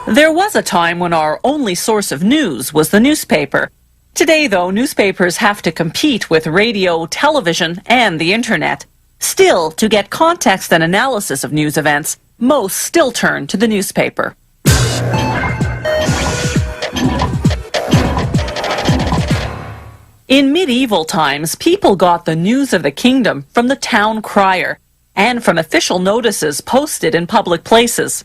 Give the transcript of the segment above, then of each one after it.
There was a time when our only source of news was the newspaper. Today, though, newspapers have to compete with radio, television, and the internet. Still, to get context and analysis of news events, most still turn to the newspaper. In medieval times, people got the news of the kingdom from the town crier and from official notices posted in public places.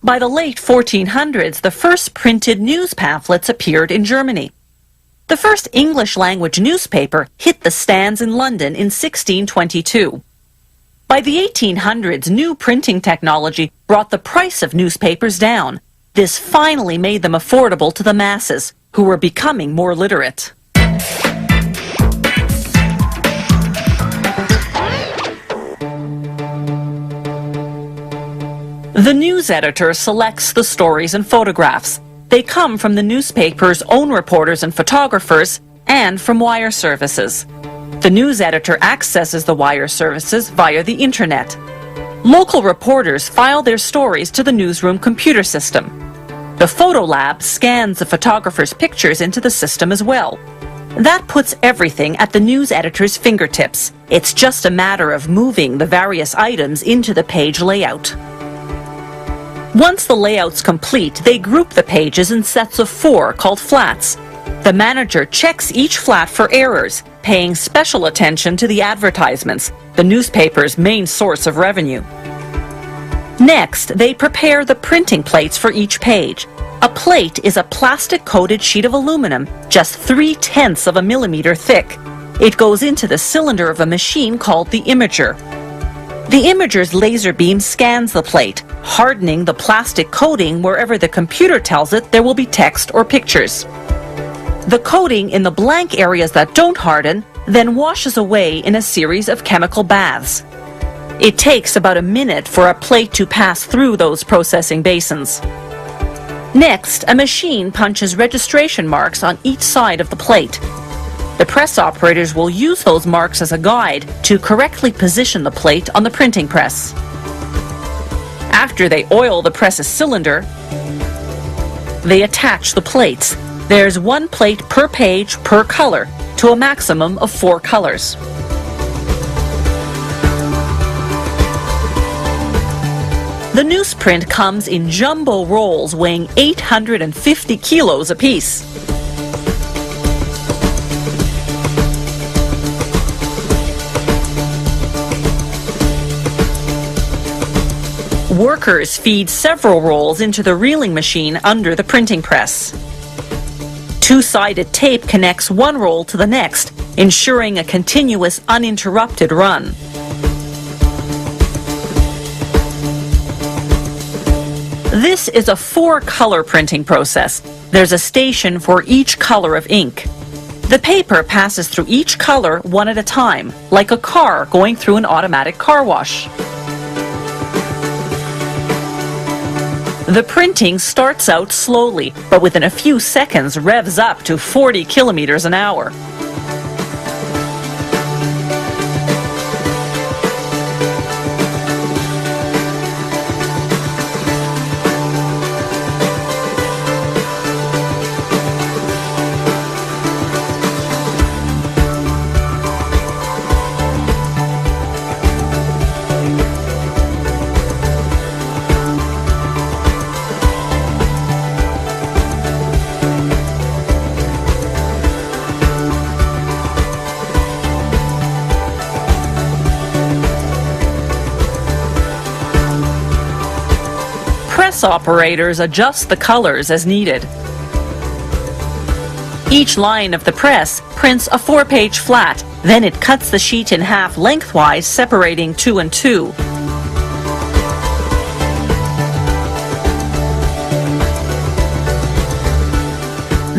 By the late 1400s, the first printed news pamphlets appeared in Germany. The first English-language newspaper hit the stands in London in 1622. By the 1800s, new printing technology brought the price of newspapers down. This finally made them affordable to the masses, who were becoming more literate. The news editor selects the stories and photographs. They come from the newspaper's own reporters and photographers and from wire services. The news editor accesses the wire services via the internet. Local reporters file their stories to the newsroom computer system. The photo lab scans the photographer's pictures into the system as well. That puts everything at the news editor's fingertips. It's just a matter of moving the various items into the page layout. Once the layout's complete, they group the pages in sets of 4 called flats. The manager checks each flat for errors, paying special attention to the advertisements, the newspaper's main source of revenue. Next, they prepare the printing plates for each page. A plate is a plastic-coated sheet of aluminum, just 0.3 of a millimeter thick. It goes into the cylinder of a machine called the imager. The imager's laser beam scans the plate, hardening the plastic coating wherever the computer tells it there will be text or pictures. The coating in the blank areas that don't harden then washes away in a series of chemical baths. It takes about a minute for a plate to pass through those processing basins. Next, a machine punches registration marks on each side of the plate. The press operators will use those marks as a guide to correctly position the plate on the printing press. After they oil the press's cylinder, they attach the plates. There's 1 plate per page per color, to a maximum of 4 colors. The newsprint comes in jumbo rolls weighing 850 kilos apiece. Workers feed several rolls into the reeling machine under the printing press. 2-sided tape connects one roll to the next, ensuring a continuous, uninterrupted run. This is a 4-color printing process. There's a station for each color of ink. The paper passes through each color one at a time, like a car going through an automatic car wash. The printing starts out slowly, but within a few seconds revs up to 40 kilometers an hour. Press operators adjust the colors as needed. Each line of the press prints a 4-page flat, then it cuts the sheet in half lengthwise, separating 2 and 2.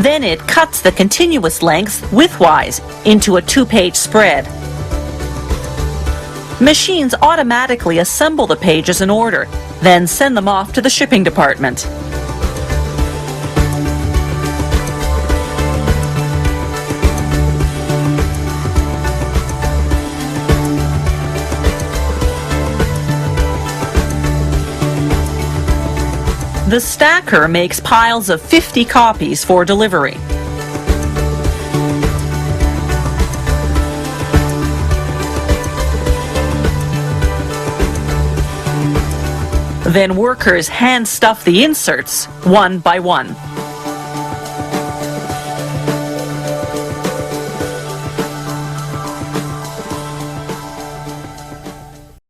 Then it cuts the continuous lengths widthwise into a 2-page spread. Machines automatically assemble the pages in order, then send them off to the shipping department. The stacker makes piles of 50 copies for delivery. Then workers hand stuff the inserts one by one.